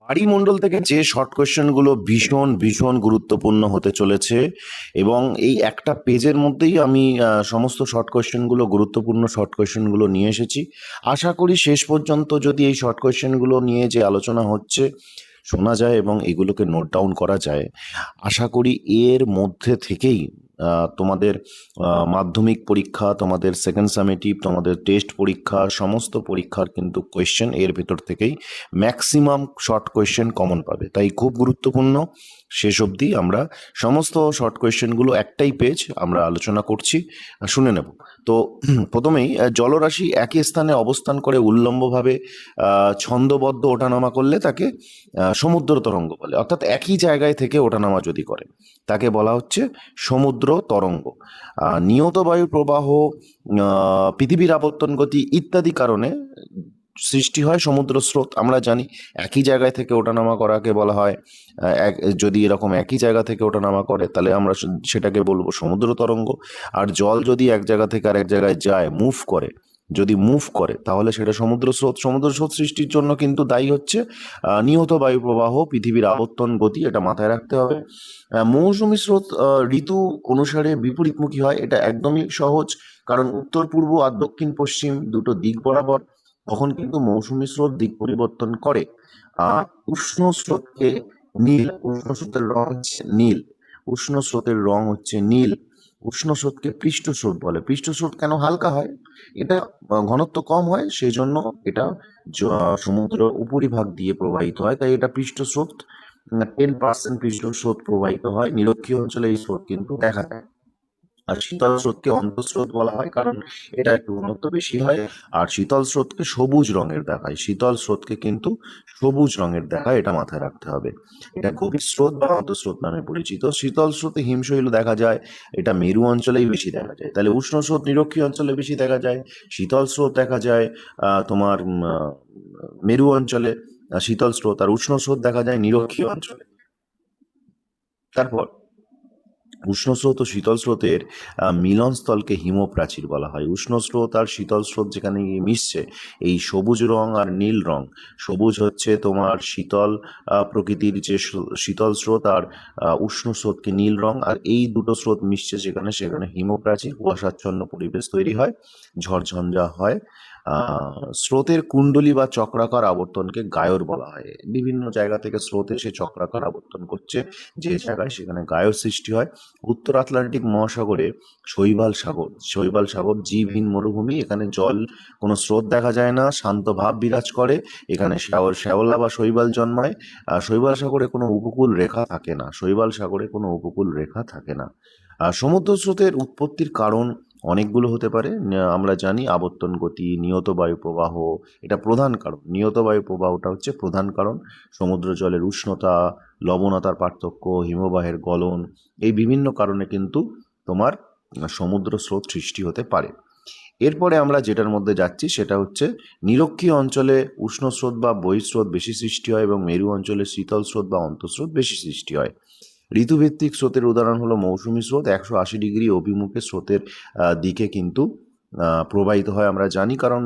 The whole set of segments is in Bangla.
বাড়িমণ্ডল থেকে যে শর্ট কোয়েশ্চেনগুলো ভীষণ ভীষণ গুরুত্বপূর্ণ হতে চলেছে, এবং এই একটা পেজের মধ্যেই আমি সমস্ত শর্ট কোয়েশ্চেনগুলো, গুরুত্বপূর্ণ শর্ট কোয়েশ্চেনগুলো নিয়ে এসেছি। আশা করি শেষ পর্যন্ত যদি এই শর্ট কোয়েশ্চেনগুলো নিয়ে যে আলোচনা হচ্ছে শোনা যায় এবং এগুলোকে নোট ডাউন করা যায়, আশা করি এর মধ্যে থেকেই তোমাদের মাধ্যমিক পরীক্ষা, তোমাদের সেকেন্ড সামেটিভ, তোমাদের টেস্ট পরীক্ষা, সমস্ত পরীক্ষার কিন্তু কোয়েশ্চেন এর ভেতর থেকেই ম্যাক্সিমাম শর্ট কোয়েশ্চেন কমন পাবে। তাই খুব গুরুত্বপূর্ণ, শেষ অবধি আমরা সমস্ত শর্ট কোয়েশ্চেনগুলো, একটাই পেজ আমরা আলোচনা করছি, শুনে নেব। তো প্রথমেই জলরাশি একই স্থানে অবস্থান করে উল্লম্বভাবে ছন্দবদ্ধ ওঠানামা করলে তাকে সমুদ্র তরঙ্গ বলে। অর্থাৎ একই জায়গায় থেকে ওঠানামা যদি করে তাকে বলা হচ্ছে সমুদ্র তরঙ্গ। নিয়ত বায়ু প্রবাহ, পৃথিবীর আবর্তন গতি ইত্যাদি কারণে সৃষ্টি হয় সমুদ্র স্রোত। আমরা জানি একই জায়গায় থেকে ওঠানামা করাকে বলা হয়, যদি এরকম একই জায়গা থেকে ওঠানামা করে তাহলে আমরা সেটাকে বলবো সমুদ্র তরঙ্গ। আর জল যদি এক জায়গা থেকে আরেক জায়গায় যায়, যদি মুভ করে তাহলে সেটা সমুদ্র স্রোত। সমুদ্র স্রোত সৃষ্টির জন্য কিন্তু দায়ী হচ্ছে নিয়ত বায়ু প্রবাহ, পৃথিবীর আবর্তন গতি, এটা মাথায় রাখতে হবে। মৌসুমী স্রোত ঋতু অনুসারে বিপরীতমুখী হয়, এটা একদমই সহজ, কারণ উত্তর পূর্ব আর দক্ষিণ পশ্চিম দুটো দিক বরাবর, তখন কিন্তু মৌসুমী স্রোত দিক পরিবর্তন করে। উষ্ণ স্রোতকে নীল, উষ্ণ স্রোতের রং হচ্ছে নীল, উষ্ণ স্রোতের রং হচ্ছে নীল। উষ্ণ স্রোতকে পৃষ্ঠ স্রোত বলে। পৃষ্ঠ স্রোত কেন হালকা হয়? এটা ঘনত্ব কম হয়, সেই জন্য এটা সমুদ্র উপরিভাগ দিয়ে প্রবাহিত হয়, তাই এটা পৃষ্ঠ স্রোত। 10% পৃষ্ঠ স্রোত প্রবাহিত হয়। নিরক্ষীয় অঞ্চলে এই স্রোত কিন্তু দেখা যায়। আর শীতল স্রোতকে অন্তঃস্রোত বলা হয়, কারণ এটা একটু ঘনত্ব বেশি হয়। আর শীতল স্রোতকে সবুজ রঙের দেখায়, শীতল স্রোতকে কিন্তু সবুজ রঙের দেখায়, এটা মাথায় রাখতে হবে। এটা গভীর স্রোত বা অন্তঃস্রোত নামে পরিচিত। শীতল স্রোতে হিমশৈল দেখা যায়, এটা মেরু অঞ্চলেই বেশি দেখা যায়। তাহলে উষ্ণ স্রোত নিরক্ষীয় অঞ্চলে বেশি দেখা যায়, শীতল স্রোত দেখা যায় তোমার মেরু অঞ্চলে শীতল স্রোত, আর উষ্ণ স্রোত দেখা যায় নিরক্ষীয় অঞ্চলে। তারপর উষ্ণ স্রোত ও শীতল স্রোতের মিলনস্থলকে হিমপ্রাচীর বলা হয়। উষ্ণ স্রোত আর শীতল স্রোত যেখানে গিয়ে মিশছে, এই সবুজ রং আর নীল রং, সবুজ হচ্ছে তোমার শীতল প্রকৃতির যে শীতল স্রোত, আর উষ্ণ স্রোতকে নীল রং, আর এই দুটো স্রোত মিশছে যেখানে, সেখানে হিমপ্রাচীর, কুয়াশাচ্ছন্ন পরিবেশ তৈরি হয়, ঝড়ঝঞ্ঝা হয়। স্রোতের কুণ্ডলী বা চক্রাকার আবর্তনকে গায়র বলা হয়। বিভিন্ন জায়গা থেকে স্রোত এসে চক্রাকার আবর্তন করছে যে জায়গায়, সেখানে গায়র সৃষ্টি হয়। উত্তর আটলান্টিক মহাসাগরে শৈবাল সাগর, শৈবাল সাগর জীবহীন মরুভূমি, এখানে জল, কোনো স্রোত দেখা যায় না, শান্ত ভাব বিরাজ করে, এখানে শ্যাওলা বা শৈবাল জন্মায়। শৈবাল সাগরে কোনো উপকূল রেখা থাকে না, শৈবাল সাগরে কোনো উপকূল রেখা থাকে না। সমুদ্র স্রোতের উৎপত্তির কারণ অনেকগুলো হতে পারে। আমরা জানি আবর্তন গতি, নিয়ত বায়ু প্রবাহ, এটা প্রধান কারণ। নিয়ত বায়ু প্রবাহটা হচ্ছে প্রধান কারণ। সমুদ্র জলের উষ্ণতা, লবণতার পার্থক্য, হিমবাহের গলন, এই বিভিন্ন কারণে কিন্তু তোমার সমুদ্র স্রোত সৃষ্টি হতে পারে। এরপরে আমরা যেটার মধ্যে যাচ্ছি সেটা হচ্ছে নিরক্ষীয় অঞ্চলে উষ্ণ স্রোত বা বহিঃস্রোত বেশি সৃষ্টি হয়, এবং মেরু অঞ্চলে শীতল স্রোত বা অন্তঃস্রোত বেশি সৃষ্টি হয়। ঋতুভিত্তিক স্রোতের উদাহরণ হলো মৌসুমী স্রোত, 180 ডিগ্রি অভিমুখে স্রোতের দিকে কিন্তু প্রবাহিত হয়, আমরা জানি, কারণ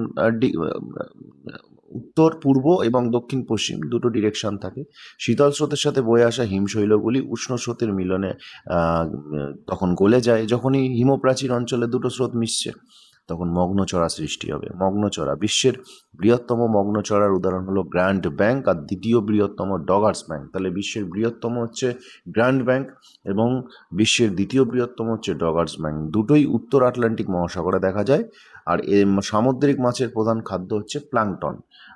উত্তর পূর্ব এবং দক্ষিণ পশ্চিম দুটো ডিরেকশন থাকে। শীতল স্রোতের সাথে বয়ে আসা হিমশৈলগুলি উষ্ণ স্রোতের মিলনে তখন গলে যায়। যখনই হিমপ্রাচীর অঞ্চলে দুটো স্রোত মিশছে, তখন মগ্নচড়া সৃষ্টি হবে। মগ্নচড়া, বিশ্বের বৃহত্তম মগ্নচড়ার উদাহরণ হলো গ্র্যান্ড ব্যাংক, আর দ্বিতীয় বৃহত্তম ডগার্স ব্যাংক। তাহলে বিশ্বের বৃহত্তম হচ্ছে গ্র্যান্ড ব্যাংক, এবং বিশ্বের দ্বিতীয় বৃহত্তম হচ্ছে ডগার্স ব্যাংক। দুটোই উত্তর আটলান্টিক মহাসাগরে দেখা যায়। আর সামুদ্রিক মাছের প্রধান খাদ্য হচ্ছে প্লাঙ্কটন।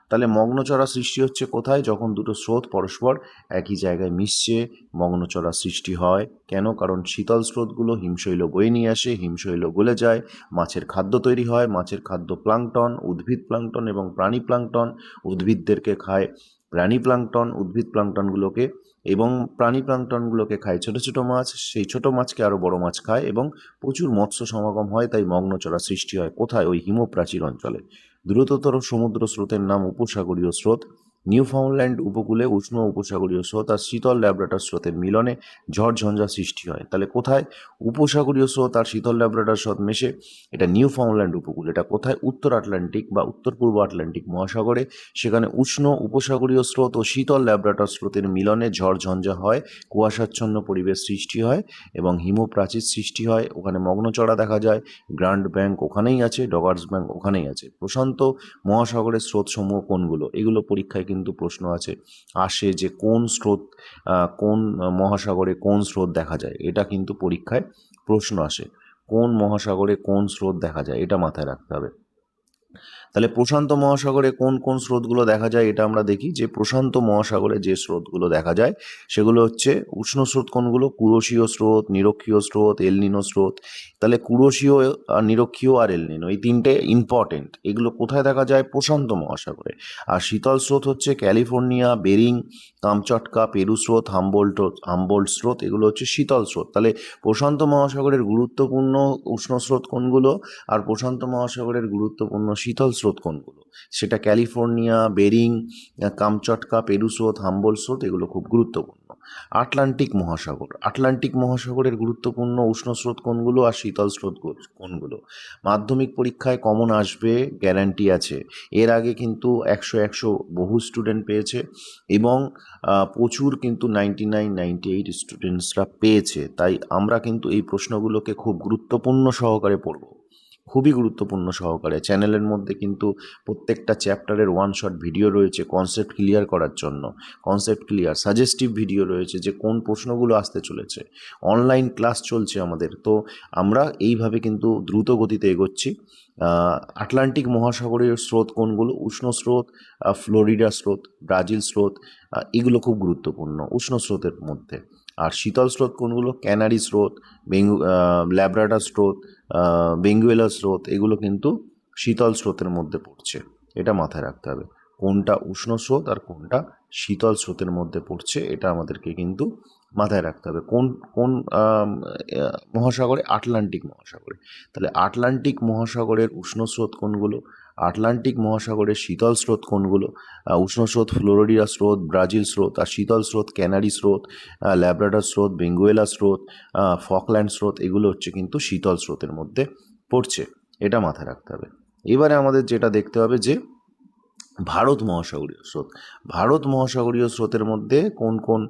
তাহলে মগ্নচড়া সৃষ্টি হচ্ছে কোথায়? যখন দুটো স্রোত পরস্পর একই জায়গায় মিশছে, মগ্নচড়া সৃষ্টি হয়। কেন? কারণ শীতল স্রোতগুলো হিমশৈল বয়ে নিয়ে আসে, হিমশৈল গলে যায়, মাছের খাদ্য তৈরি হয়। মাছের খাদ্য প্লাঙ্কটন, উদ্ভিদ প্লাঙ্কটন এবং প্রাণী প্লাঙ্কটন। উদ্ভিদদেরকে খায় প্রাণী প্লাঙ্কটন, উদ্ভিদ প্লাঙ্কটনগুলোকে, এবং প্রাণী প্লাঙ্কটনগুলোকে খায় ছোট ছোট মাছ, সেই ছোট মাছকে আরও বড় মাছ খায়, এবং প্রচুর মৎস্য সমাগম হয়। তাই মগ্নচড়া সৃষ্টি হয় কোথায়? ওই হিমপ্রাচীর অঞ্চলে। দ্রুততর সমুদ্র স্রোতের নাম উপসাগরীয় স্রোত। নিউফাউন্ডল্যান্ড উপকূলে উষ্ণ উপসাগরীয় স্রোত আর শীতল ল্যাব্রাডর স্রোতের মিলনে ঝড়ঝঞ্ঝা সৃষ্টি হয়। তাহলে কোথায়? উপসাগরীয় স্রোত আর শীতল ল্যাব্রাডর স্রোত মেশে, এটা নিউফাউন্ডল্যান্ড উপকূল। এটা কোথায়? উত্তর আটলান্টিক বা উত্তর পূর্ব আটলান্টিক মহাসাগরে। সেখানে উষ্ণ উপসাগরীয় স্রোত ও শীতল ল্যাব্রাডর স্রোতের মিলনে ঝড়ঝঞ্ঝা হয়, কুয়াশাচ্ছন্ন পরিবেশ সৃষ্টি হয় এবং হিমপ্রাচীর সৃষ্টি হয়। ওখানে মগ্নচড়া দেখা যায়। গ্র্যান্ড ব্যাংক ওখানেই আছে, ডগার্স ব্যাংক ওখানেই আছে। প্রশান্ত মহাসাগরের স্রোতসমূহ কোনগুলো? এগুলো পরীক্ষায় কিন্তু প্রশ্ন আসে যে কোন স্রোত, কোন মহাসাগরে কোন স্রোত দেখা যায়, এটা কিন্তু পরীক্ষায় প্রশ্ন আসে। কোন মহাসাগরে কোন স্রোত দেখা যায়, এটা মাথায় রাখতে হবে। তাহলে প্রশান্ত মহাসাগরে কোন কোন স্রোতগুলো দেখা যায়, এটা আমরা দেখি যে প্রশান্ত মহাসাগরে যে স্রোতগুলো দেখা যায় সেগুলো হচ্ছে উষ্ণ স্রোত কোনগুলো? কুরোশীয় স্রোত, নিরক্ষীয় স্রোত, এলনিনো স্রোত। তাহলে কুরোশীয়, নিরক্ষীয় আর এলনিনো, এই তিনটে ইম্পর্টেন্ট। এগুলো কোথায় দেখা যায়? প্রশান্ত মহাসাগরে। আর শীতল স্রোত হচ্ছে ক্যালিফোর্নিয়া, বেরিং, কামচাটকা, পেরু স্রোত, হাম্বোল্ট স্রোত, এগুলো হচ্ছে শীতল স্রোত। তাহলে প্রশান্ত মহাসাগরের গুরুত্বপূর্ণ উষ্ণ স্রোত কোনগুলো আর প্রশান্ত মহাসাগরের গুরুত্বপূর্ণ শীতল স্রোত কোনগুলো? সেটা ক্যালিফোর্নিয়া, বেরিং, কামচাটকা, পেরু স্রোত, হাম্বোল্ট স্রোত, এগুলো খুব গুরুত্বপূর্ণ। আটলান্টিক মহাসাগরের গুরুত্বপূর্ণ উষ্ণ স্রোত কোনগুলো আর শীতল স্রোত কোনগুলো? মাধ্যমিক পরীক্ষায় কমন আসবে, গ্যারান্টি আছে। এর আগে কিন্তু 100 বহু স্টুডেন্ট পেয়েছে এবং প্রচুর কিন্তু 99, 98 স্টুডেন্টসরা পেয়েছে। তাই আমরা কিন্তু এই প্রশ্নগুলোকে খুব গুরুত্বপূর্ণ সহকারে পড়ব, খুবই গুরুত্বপূর্ণ সহকারে। চ্যানেলের মধ্যে কিন্তু প্রত্যেকটা চ্যাপ্টারের ওয়ান শট ভিডিও রয়েছে কনসেপ্ট ক্লিয়ার করার জন্য। কনসেপ্ট ক্লিয়ার সাজেস্টিভ ভিডিও রয়েছে যে কোন প্রশ্নগুলো আসতে চলেছে। অনলাইন ক্লাস চলছে আমাদের। তো আমরা এইভাবে কিন্তু দ্রুত গতিতে এগোচ্ছি। আটলান্টিক মহাসাগরীয় স্রোত কোনগুলো? উষ্ণ স্রোত, ফ্লোরিডা স্রোত, ব্রাজিল স্রোত, এগুলো খুব গুরুত্বপূর্ণ উষ্ণ স্রোতের মধ্যে। আর শীতল স্রোত কোনগুলো? ক্যানারি স্রোত, ল্যাব্রাডর স্রোত, বেঙ্গুয়েলা স্রোত, এগুলো কিন্তু শীতল স্রোতের মধ্যে পড়ছে। এটা মাথায় রাখতে হবে কোনটা উষ্ণ স্রোত আর কোনটা শীতল স্রোতের মধ্যে পড়ছে, এটা আমাদেরকে কিন্তু মাথায় রাখতে হবে। কোন কোন মহাসাগরে? আটলান্টিক মহাসাগরে। তাহলে আটলান্টিক মহাসাগরের উষ্ণ স্রোত কোনগুলো? আটলান্টিক মহাসাগরের শীতল স্রোত কোনগুলো? উষ্ণ স্রোত ফ্লোরিডা স্রোত, ব্রাজিল স্রোত, আর শীতল স্রোত ক্যানারি স্রোত, ল্যাব্রাডর স্রোত, বেঙ্গুয়েলা স্রোত, ফকল্যান্ড স্রোত, এগুলো হচ্ছে কিন্তু শীতল স্রোতের মধ্যে পড়ছে। এটা মাথায় রাখতে হবে। এবারে আমাদের যেটা দেখতে হবে যে ভারত মহাসাগরীয় স্রোত। ভারত মহাসাগরীয় স্রোতের মধ্যে কোন কোন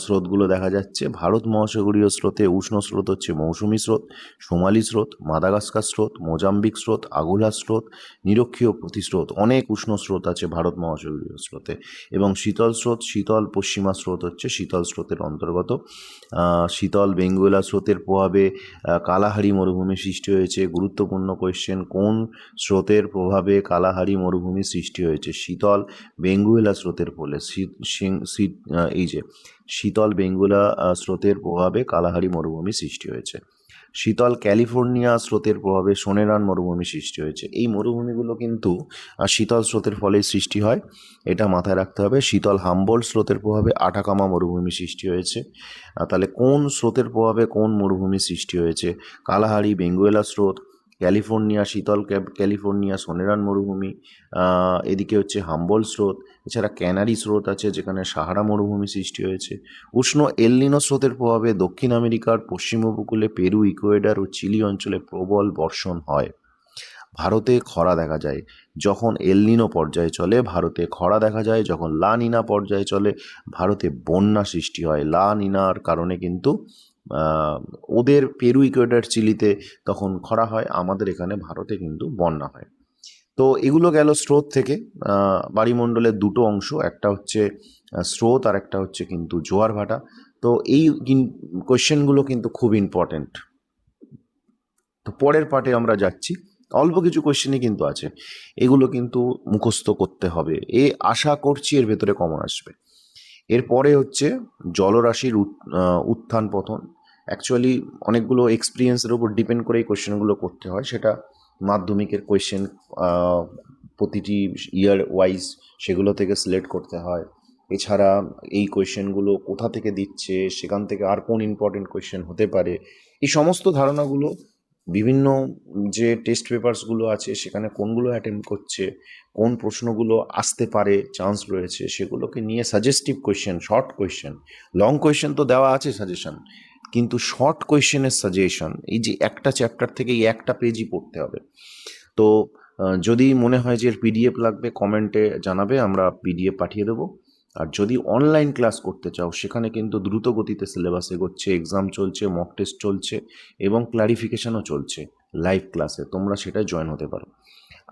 স্রোতগুলো দেখা যাচ্ছে? ভারত মহাসাগরীয় স্রোতে উষ্ণ স্রোত হচ্ছে মৌসুমী স্রোত, সোমালি স্রোত, মাদাগাস্কার স্রোত, মোজাম্বিক স্রোত, আগুলা স্রোত, নিরক্ষীয় প্রতিস্রোত। অনেক উষ্ণ স্রোত আছে ভারত মহাসাগরীয় স্রোতে। এবং শীতল স্রোত, শীতল পশ্চিমা স্রোত হচ্ছে শীতল স্রোতের অন্তর্গত। শীতল বেঙ্গুয়েলা স্রোতের প্রভাবে কালাহারি মরুভূমি সৃষ্টি হয়েছে। গুরুত্বপূর্ণ কোয়েশ্চেন, কোন স্রোতের প্রভাবে কালাহারি মরুভূমি সৃষ্টি হয়েছে? শীতল বেঙ্গুয়েলা স্রোতের ফলে। এই যে শীতল বেঙ্গুয়েলা স্রোতের প্রভাবে কালাহারি মরুভূমি সৃষ্টি হয়েছে। শীতল ক্যালিফোর্নিয়া স্রোতের প্রভাবে সোনেরান মরুভূমি সৃষ্টি হয়েছে। এই মরুভূমিগুলো কিন্তু শীতল স্রোতের ফলেই সৃষ্টি হয়, এটা মাথায় রাখতে হবে। শীতল হাম্বোল্ট স্রোতের প্রভাবে আটাকামা মরুভূমি সৃষ্টি হয়েছে। তাহলে কোন স্রোতের প্রভাবে কোন মরুভূমি সৃষ্টি হয়েছে? কালাহারি বেঙ্গুয়েলা স্রোত, ক্যালিফোর্নিয়া শীতল ক্যালিফোর্নিয়া সোনেরান মরুভূমি, এদিকে হচ্ছে হাম্বোল্ট স্রোত। এছাড়া ক্যানারি স্রোত আছে যেখানে সাহারা মরুভূমি সৃষ্টি হয়েছে। উষ্ণ এলনিনো স্রোতের প্রভাবে দক্ষিণ আমেরিকার পশ্চিম উপকূলে পেরু, ইকুয়েডর ও চিলি অঞ্চলে প্রবল বর্ষণ হয়। ভারতে খরা দেখা যায় যখন এলনিনো পর্যায়ে চলে, ভারতে খরা দেখা যায় যখন লা নিনা পর্যায়ে চলে, ভারতে বন্যা সৃষ্টি হয়। লা নিনার কারণে কিন্তু ওদের পেরু, ইকুয়েডর, চিলিতে তখন খরা হয়, আমাদের এখানে ভারতে কিন্তু বন্যা হয়। তো এগুলো গেল স্রোত থেকে। বায়ুমণ্ডলের দুটো অংশ, একটা হচ্ছে স্রোত আর একটা হচ্ছে কিন্তু জোয়ার ভাটা। তো এই কোয়েশ্চেনগুলো কিন্তু খুব ইম্পর্ট্যান্ট। তো পরের পার্টে আমরা যাচ্ছি। অল্প কিছু কোয়েশ্চেনই কিন্তু আছে, এগুলো কিন্তু মুখস্থ করতে হবে। আশা করছি এর ভেতরে কমন আসবে। এরপরে হচ্ছে জলরাশির উত্থান পতন। অ্যাকচুয়ালি অনেকগুলো এক্সপিরিয়েন্সের উপর ডিপেন্ড করে এই কোয়েশ্চেনগুলো করতে হয়। সেটা মাধ্যমিকের কোয়েশ্চেন প্রতিটি ইয়ার ওয়াইজ সেগুলো থেকে সিলেক্ট করতে হয়। এছাড়া এই কোয়েশ্চেনগুলো কোথা থেকে দিচ্ছে, সেখান থেকে আর কোন ইম্পর্টেন্ট কোয়েশ্চেন হতে পারে, এই সমস্ত ধারণাগুলো বিভিন্ন যে টেস্ট পেপারসগুলো আছে সেখানে কোনগুলো অ্যাটেম্প করছে, কোন প্রশ্নগুলো আসতে পারে চান্স রয়েছে, সেগুলোকে নিয়ে suggestive question, short question, long question তো দেওয়া আছে সাজেশন, কিন্তু শর্ট কোয়েশ্চেনের সাজেশন, এই যে একটা চ্যাপ্টার থেকে এই একটা পেজই পড়তে হবে। তো যদি মনে হয় যে পিডিএফ লাগবে কমেন্টে জানাবে, আমরা পিডিএফ পাঠিয়ে দেবো। আর যদি অনলাইন ক্লাস করতে চাও সেখানে কিন্তু দ্রুত গতিতে সিলেবাস এগোচ্ছে, এক্সাম চলছে, মক টেস্ট চলছে এবং ক্লারিফিকেশনও চলছে লাইভ ক্লাসে, তোমরা সেটাই জয়েন হতে পারো।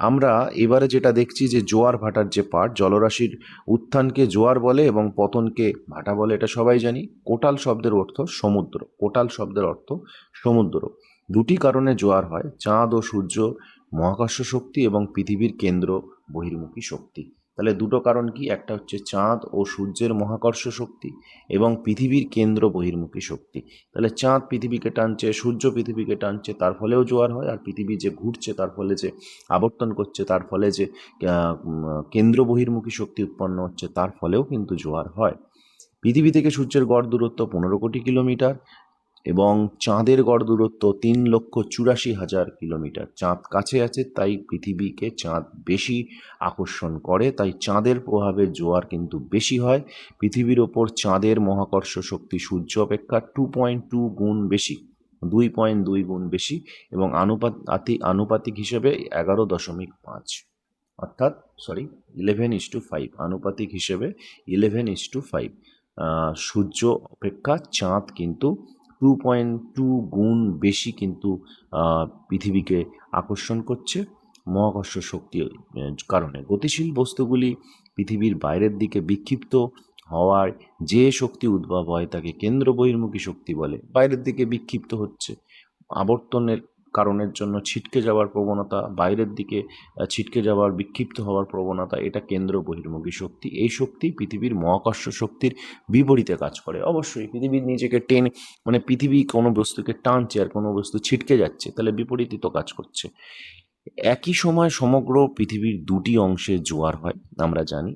আমরা এবারে যেটা দেখছি যে জোয়ার ভাটার যে পার্ট, জলরাশির উত্থানকে জোয়ার বলে এবং পতনকে ভাটা বলে, এটা সবাই জানি। কোটাল শব্দের অর্থ সমুদ্র, কোটাল শব্দের অর্থ সমুদ্র। দুটি কারণে জোয়ার হয়, চাঁদ ও সূর্য মহাকর্ষ শক্তি এবং পৃথিবীর কেন্দ্র বহির্মুখী শক্তি। তাহলে দুটো কারণ কি, একটা হচ্ছে চাঁদ ও সূর্যের মহাকর্ষ শক্তি এবং পৃথিবীর কেন্দ্র বহির্মুখী শক্তি। তাহলে চাঁদ পৃথিবীকে টানছে, সূর্য পৃথিবীকে টানছে, তার ফলেও জোয়ার হয়। আর পৃথিবী যে ঘুরছে তার ফলে যে আবর্তন করছে তার ফলে যে কেন্দ্র বহির্মুখী শক্তি উৎপন্ন হচ্ছে তার ফলেও কিন্তু জোয়ার হয়। পৃথিবী থেকে সূর্যের গড় দূরত্ব 15 কোটি কিলোমিটার এবং চাঁদের গড় দূরত্ব 3,84,000 কিলোমিটার। চাঁদ কাছে আছে তাই পৃথিবীকে চাঁদ বেশি আকর্ষণ করে, তাই চাঁদের প্রভাবে জোয়ার কিন্তু বেশি হয়। পৃথিবীর ওপর চাঁদের মহাকর্ষ শক্তি সূর্য অপেক্ষা 2.2 গুণ বেশি, 2.2 গুণ বেশি এবং আনুপাতিক হিসেবে 11.5, অর্থাৎ 11:5, আনুপাতিক হিসেবে 11:5। সূর্য অপেক্ষা চাঁদ কিন্তু 2.2 গুণ বেশি কিন্তু পৃথিবীকে আকর্ষণ করছে মহাকর্ষ শক্তির কারণে। গতিশীল বস্তুগুলি পৃথিবীর বাইরের দিকে বিক্ষিপ্ত হওয়ার যে শক্তি উদ্ভব হয় তাকে কেন্দ্র বহির্মুখী শক্তি বলে। বাইরের দিকে বিক্ষিপ্ত হচ্ছে, আবর্তনের কারণের জন্য ছিটকে যাওয়ার প্রবণতা, বাইরের দিকে ছিটকে যাওয়ার, বিক্ষিপ্ত হওয়ার প্রবণতা, এটা কেন্দ্র বহির্মুখী শক্তি। এই শক্তি পৃথিবীর মহাকর্ষ শক্তির বিপরীতে কাজ করে। অবশ্যই পৃথিবীর নিজেকে টেনে, মানে পৃথিবী কোনো বস্তুকে টানছে আর কোনো বস্তু ছিটকে যাচ্ছে, তাহলে বিপরীতই তো কাজ করছে। একই সময় সমগ্র পৃথিবীর দুটি অংশে জোয়ার হয়। আমরা জানি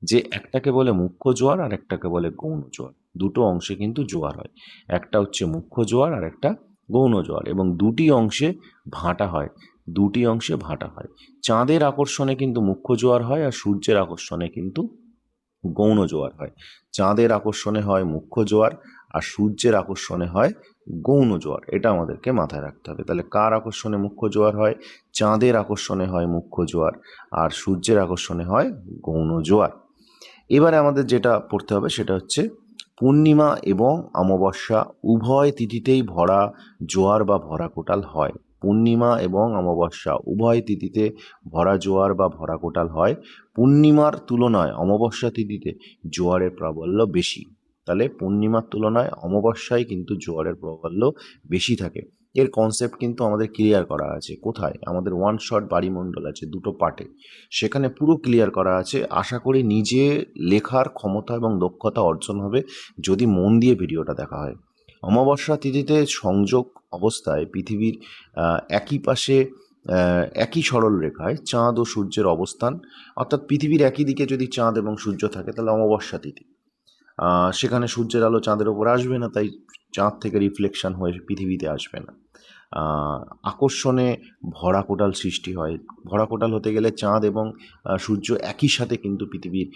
যে একটাকে বলে মুখ্য জোয়ার আর একটাকে বলে গৌণ জোয়ার। দুটো অংশে কিন্তু জোয়ার হয়, একটা হচ্ছে মুখ্য জোয়ার আর একটা গৌণ জোয়ার, এবং দুটি অংশে ভাটা হয়, দুটি অংশে ভাটা হয়। চাঁদের আকর্ষণে কিন্তু মুখ্য জোয়ার হয় আর সূর্যের আকর্ষণে কিন্তু গৌণ জোয়ার হয়। চাঁদের আকর্ষণে হয় মুখ্য জোয়ার আর সূর্যের আকর্ষণে হয় গৌণ জোয়ার, এটা আমাদেরকে মাথায় রাখতে হবে। তাহলে কার আকর্ষণে মুখ্য জোয়ার হয়? চাঁদের আকর্ষণে হয় মুখ্য জোয়ার আর সূর্যের আকর্ষণে হয় গৌণ জোয়ার। এবারে আমাদের যেটা পড়তে হবে সেটা হচ্ছে পূর্ণিমা এবং অমাবস্যা উভয় তিথিতেই ভরা জোয়ার বা ভরা কোটাল হয়। পূর্ণিমা এবং অমাবস্যা উভয় তিথিতে ভরা জোয়ার বা ভরা কোটাল হয়। পূর্ণিমার তুলনায় অমাবস্যা তিথিতে জোয়ারের প্রাবল্য বেশি। তাহলে পূর্ণিমার তুলনায় অমাবস্যায় কিন্তু জোয়ারের প্রাবল্য বেশি থাকে। এর কনসেপ্ট কিন্তু আমাদের ক্লিয়ার করা আছে। কোথায়? আমাদের ওয়ান শট বাড়িমণ্ডল আছে দুটো পার্টে, সেখানে পুরো ক্লিয়ার করা আছে। আশা করি নিজে লেখার ক্ষমতা এবং দক্ষতা অর্জন হবে যদি মন দিয়ে ভিডিওটা দেখা হয়। অমাবস্যা তিথিতে সংযোগ অবস্থায় পৃথিবীর একই পাশে একই সরল রেখায় চাঁদ ও সূর্যের অবস্থান, অর্থাৎ পৃথিবীর একই দিকে যদি চাঁদ এবং সূর্য থাকে তাহলে অমাবস্যা তিথি। সেখানে সূর্যের আলো চাঁদের ওপর আসবে না, তাই চাঁদ থেকে রিফ্লেকশন হয়ে পৃথিবীতে আসবে না। আকর্ষণে ভরা কোটাল সৃষ্টি হয়। ভরা কোটাল হতে গেলে চাঁদ এবং সূর্য একই সাথে কিন্তু পৃথিবীর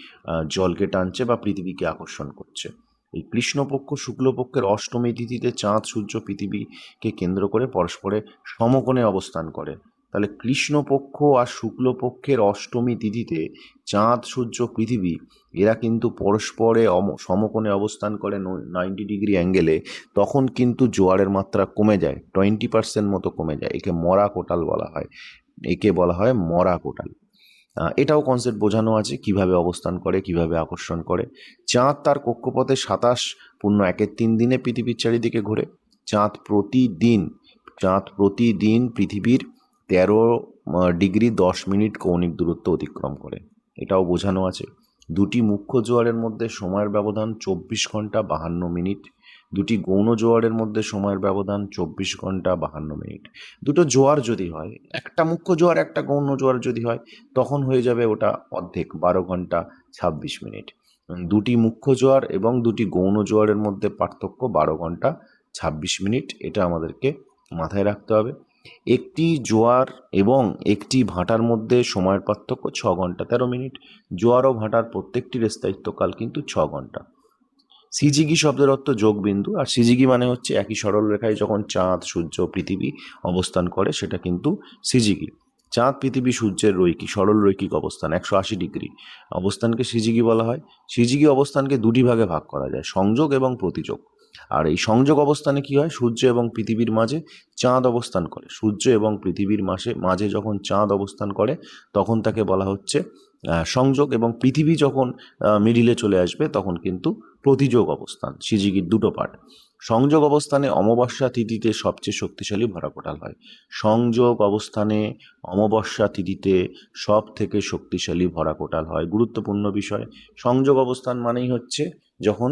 জলকে টানছে বা পৃথিবীকে আকর্ষণ করছে। এই কৃষ্ণপক্ষ শুক্লপক্ষের অষ্টমী তিথিতে চাঁদ সূর্য পৃথিবীকে কেন্দ্র করে পরস্পরে সমকোণে অবস্থান করে। তাহলে কৃষ্ণপক্ষ আর শুক্লপক্ষের অষ্টমী তিথিতে চাঁদ সূর্য পৃথিবী এরা কিন্তু পরস্পরে সমকোণে অবস্থান করে 90 ডিগ্রি অ্যাঙ্গেলে। তখন কিন্তু জোয়ারের মাত্রা কমে যায়, 20% মতো কমে যায়। একে মরা কোটাল বলা হয়, একে বলা হয় মরা কোটাল। এটাও কনসেপ্ট বোঝানো আছে কিভাবে অবস্থান করে, কিভাবে আকর্ষণ করে। চাঁদ তার কক্ষপথে 27.1 দিনে পৃথিবীর চারিদিকে ঘোরে। চাঁদ প্রতিদিন পৃথিবীর 13 ডিগ্রি 10 মিনিট কৌণিক দূরত্ব অতিক্রম করে, এটাও বোঝানো আছে। দুটি মুখ্য জোয়ারের মধ্যে সময়ের ব্যবধান 24 ঘন্টা 52 মিনিট। দুটি গৌণ জোয়ারের মধ্যে সময়ের ব্যবধান 24 ঘন্টা 52 মিনিট। দুটো জোয়ার যদি হয়, একটা মুখ্য জোয়ার একটা গৌণ জোয়ার যদি হয়, তখন হয়ে যাবে ওটা অর্ধেক, 12 ঘন্টা 26 মিনিট। দুটি মুখ্য জোয়ার এবং দুটি গৌণ জোয়ারের মধ্যে পার্থক্য 12 ঘন্টা 26 মিনিট, এটা আমাদেরকে মাথায় রাখতে হবে। একটি জোয়ার এবং একটি ভাটার মধ্যে সময়ের পার্থক্য 6 ঘন্টা 13 মিনিট। জোয়ার ও ভাটার প্রত্যেকটির স্থায়িত্বকাল কিন্তু 6 ঘন্টা। সিজিগি শব্দের অর্থ যোগবিন্দু, আর সিজিগি মানে হচ্ছে একই সরল রেখায় যখন চাঁদ, সূর্য, পৃথিবী অবস্থান করে সেটা কিন্তু সিজিগি। চাঁদ, পৃথিবী, সূর্যের রৈখিক সরল রৈখিক অবস্থান 180 ডিগ্রি অবস্থানকে সিজিগি বলা হয়। সিজিগি অবস্থানকে দুটি ভাগে ভাগ করা যায়, সংযোগ এবং প্রতিযোগ। আর এই সংযোগ অবস্থানে কি হয়, সূর্য এবং পৃথিবীর মাঝে চাঁদ অবস্থান করে। সূর্য এবং পৃথিবীর মাঝে যখন চাঁদ অবস্থান করে তখন তাকে বলা হচ্ছে সংযোগ, এবং পৃথিবী যখন মিডিলে চলে আসবে তখন কিন্তু প্রতিযোগ অবস্থান। সিজিগির দুটো পার্ট। সংযোগ অবস্থানে অমাবস্যা তিথিতে সবচেয়ে শক্তিশালী ভরাকোটাল হয়। সংযোগ অবস্থানে অমাবস্যা তিথিতে সব থেকে শক্তিশালী ভরাকোটাল হয়। গুরুত্বপূর্ণ বিষয়, সংযোগ অবস্থান মানেই হচ্ছে যখন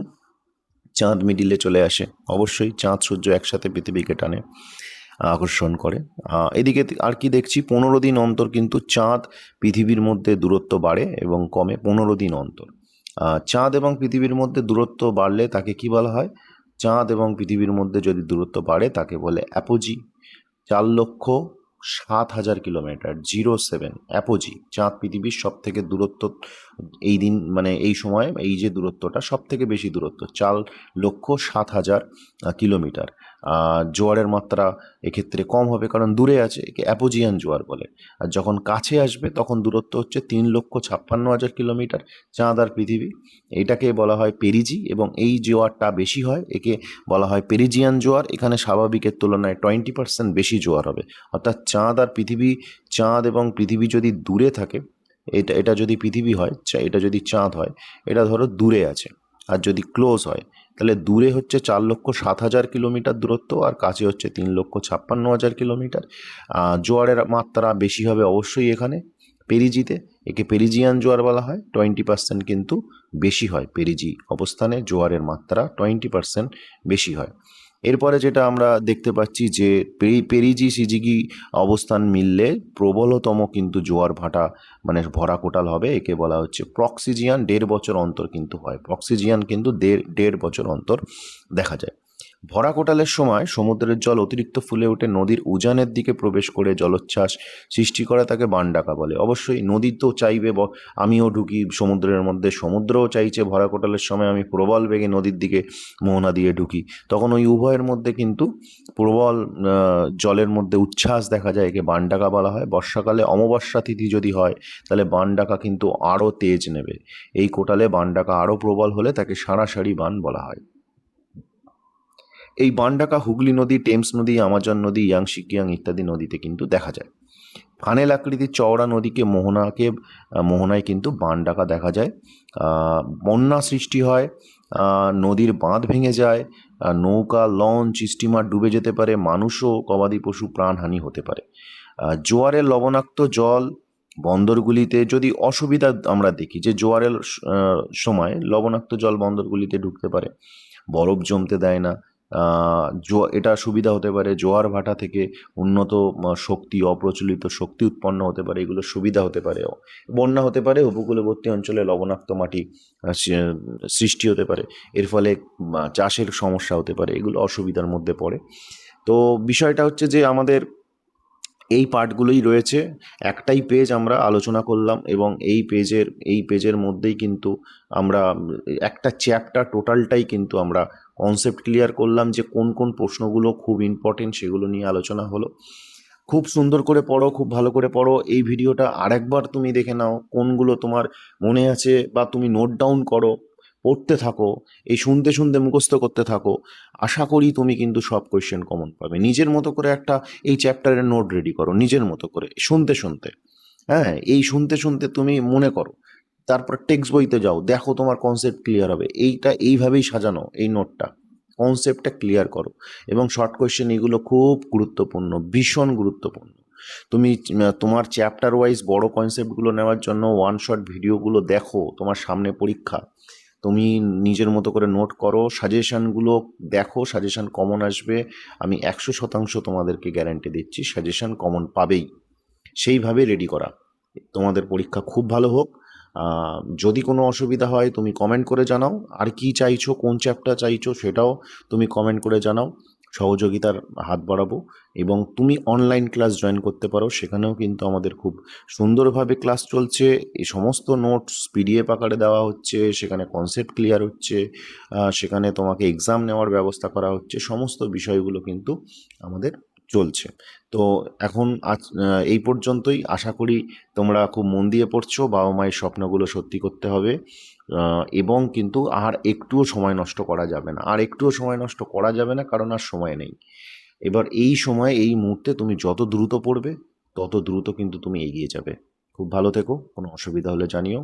চাঁদ মিডিলে চলে আসে। অবশ্যই চাঁদ সূর্য একসাথে পৃথিবীকে টানে, আকর্ষণ করে। এদিকে আর কি দেখছি, 15 দিন অন্তর কিন্তু চাঁদ পৃথিবীর মধ্যে দূরত্ব বাড়ে এবং কমে 15 দিন অন্তর। চাঁদ এবং পৃথিবীর মধ্যে দূরত্ব বাড়লে তাকে কি বলা হয়, চাঁদ এবং পৃথিবীর মধ্যে যদি দূরত্ব বাড়ে তাকে বলে অ্যাপোজি। 4,07,000 kilometre, 07 apogee. চাঁদ পৃথিবীর সব থেকে দূরত্ব এই দিন, মানে এই সময় এই যে দূরত্বটা সব থেকে বেশি দূরত্ব 4,07,000 কিলোমিটার। জোয়ারের মাত্রা এক্ষেত্রে কম হবে কারণ দূরে আছে, একে অ্যাপোজিয়ান জোয়ার বলে। আর যখন কাছে আসবে তখন দূরত্ব হচ্ছে 3,56,000 কিলোমিটার, চাঁদ আর পৃথিবী। এটাকে বলা হয় পেরিজি, এবং এই জোয়ারটা বেশি হয়, একে বলা হয় পেরিজিয়ান জোয়ার। এখানে স্বাভাবিকের তুলনায় 20% বেশি জোয়ার হবে। অর্থাৎ চাঁদ এবং পৃথিবী যদি দূরে থাকে, এটা যদি পৃথিবী হয়, এটা যদি চাঁদ হয়, এটা ধরো দূরে আছে। আর যদি ক্লোজ হয় তাহলে দূরে হচ্ছে 4,07,000 কিলোমিটার দূরত্ব, আর কাছে হচ্ছে 3,56,000 কিলোমিটার। জোয়ারের মাত্রা বেশি হবে অবশ্যই এখানে পেরিজিতে, একে পেরিজিয়ান জোয়ার বলা হয়। 20% কিন্তু বেশি হয়, পেরিজি অবস্থানে জোয়ারের মাত্রা 20% বেশি হয়। এরপরে যেটা আমরা দেখতে পাচ্ছি যে পেরিজি সিজিগি অবস্থান মিললে প্রবলতম কিন্তু জোয়ার ভাটা মানে ভরাকোটাল হবে, একে বলা হচ্ছে প্রক্সিজিয়ান। 1.5 বছর অন্তর কিন্তু হয়, প্রক্সিজিয়ান কিন্তু 1.5 বছর অন্তর দেখা যায়। ভরাকোটালের সময় সমুদ্রের জল অতিরিক্ত ফুলে উঠে নদীর উজানের দিকে প্রবেশ করে জলোচ্ছ্বাস সৃষ্টি করে, তাকে বান ডাকা বলে। অবশ্যই নদী তো চাইবে আমিও ঢুকি সমুদ্রের মধ্যে, সমুদ্রও চাইছে ভরাকোটালের সময় আমি প্রবল বেগে নদীর দিকে মোহনা দিয়ে ঢুকি, তখন ওই উভয়ের মধ্যে কিন্তু প্রবল জলের মধ্যে উচ্ছ্বাস দেখা যায়, একে বান ডাকা বলা হয়। বর্ষাকালে অমাবস্যা তিথি যদি হয় তাহলে বান ডাকা কিন্তু আরও তেজ নেবে। এই কোটালে বান ডাকা আরও প্রবল হলে তাকে সারাসারি বান বলা হয়। এই বান ডাকা হুগলি নদী, টেমস নদী, আমাজন নদী, ইয়াংশি কিয়াং ইত্যাদি নদীতে কিন্তু দেখা যায়। ফানেল আকৃতির চওড়া নদীকে মোহনায় কিন্তু বান ডাকা দেখা যায়। বন্যা সৃষ্টি হয়, নদীর বাঁধ ভেঙে যায়, নৌকা, লঞ্চ, স্টিমার ডুবে যেতে পারে, মানুষও গবাদি পশু প্রাণহানি হতে পারে। জোয়ারের লবণাক্ত জল বন্দরগুলিতে যদি অসুবিধা আমরা দেখি, যে জোয়ারের সময় লবণাক্ত জল বন্দরগুলিতে ঢুকতে পারে, বরফ জমতে দেয় না। এটা সুবিধা হতে পারে। জোয়ার ভাটা থেকে উন্নত শক্তি, অপ্রচলিত শক্তি উৎপন্ন হতে পারে, এগুলো সুবিধা হতে পারে। বন্যা হতে পারে, উপকূলবর্তী অঞ্চলে লবণাক্ত মাটি সৃষ্টি হতে পারে, এর ফলে চাষের সমস্যা হতে পারে, এগুলো অসুবিধার মধ্যে পড়ে। তো বিষয়টা হচ্ছে যে আমাদের এই পার্টগুলোই রয়েছে, একটাই পেজ আমরা আলোচনা করলাম, এবং এই পেজের মধ্যেই কিন্তু আমরা একটা চ্যাপ্টার টোটালটাই কিন্তু আমরা কনসেপ্ট ক্লিয়ার করলাম, যে কোন কোন প্রশ্নগুলো খুব ইম্পর্টেন্ট সেগুলো নিয়ে আলোচনা হলো। খুব সুন্দর করে পড়ো, খুব ভালো করে পড়ো। এই ভিডিওটা আরেকবার তুমি দেখে নাও, কোনগুলো তোমার মনে আছে, বা তুমি নোট ডাউন করো, পড়তে থাকো, এই শুনতে শুনতে মুখস্থ করতে থাকো। আশা করি তুমি কিন্তু সব কোয়েশ্চেন কমন পাবে। নিজের মতো করে একটা এই চ্যাপ্টারের নোট রেডি করো, নিজের মতো করে শুনতে শুনতে। হ্যাঁ, এই শুনতে শুনতে তুমি মনে করো, তারপর টেক্সট বইতে যাও, দেখো তোমার কনসেপ্ট ক্লিয়ার হবে। এইভাবেই সাজানো এই নোটটা, কনসেপ্টটা ক্লিয়ার করো। এবং শর্ট কোয়েশ্চেন এগুলো খুব গুরুত্বপূর্ণ, ভীষণ গুরুত্বপূর্ণ। তুমি তোমার চ্যাপ্টার ওয়াইজ বড় কনসেপ্টগুলো নেওয়ার জন্য ওয়ান শট ভিডিওগুলো দেখো, তোমার সামনে পরীক্ষা, তুমি নিজের মতো করে নোট করো, সাজেশানগুলো দেখো, সাজেশান কমন আসবে। আমি 100% তোমাদেরকে গ্যারান্টি দিচ্ছি, সাজেশান কমন পাবেই। সেইভাবে রেডি করা, তোমাদের পরীক্ষা খুব ভালো হোক। যদি কোনো অসুবিধা হয় তুমি কমেন্ট করে জানাও, আর কি চাইছো, কোন চ্যাপ্টার চাইছো সেটাও তুমি কমেন্ট করে জানাও। সহযোগিতার হাত বাড়াবো এবং তুমি অনলাইন ক্লাস জয়েন করতে পারো। সেখানেও কিন্তু আমাদের খুব সুন্দরভাবে ক্লাস চলছে। এই সমস্ত নোটস পিডিএফ আকারে দেওয়া হচ্ছে, সেখানে কনসেপ্ট ক্লিয়ার হচ্ছে, সেখানে তোমাকে এক্সাম নেওয়ার ব্যবস্থা করা হচ্ছে। সমস্ত বিষয়গুলো কিন্তু আমাদের চলছে। তো এখন আজ এই পর্যন্তই। আশা করি তোমরা খুব মন দিয়ে পড়ছো। বাবা মায়ের স্বপ্নগুলো সত্যি করতে হবে এবং কিন্তু আর একটুও সময় নষ্ট করা যাবে না, আর একটুও সময় নষ্ট করা যাবে না, কারণ আর সময় নেই। এবার এই সময়ে এই মুহূর্তে তুমি যত দ্রুত পড়বে তত দ্রুত কিন্তু তুমি এগিয়ে যাবে। খুব ভালো থেকো, কোনো অসুবিধা হলে জানিও।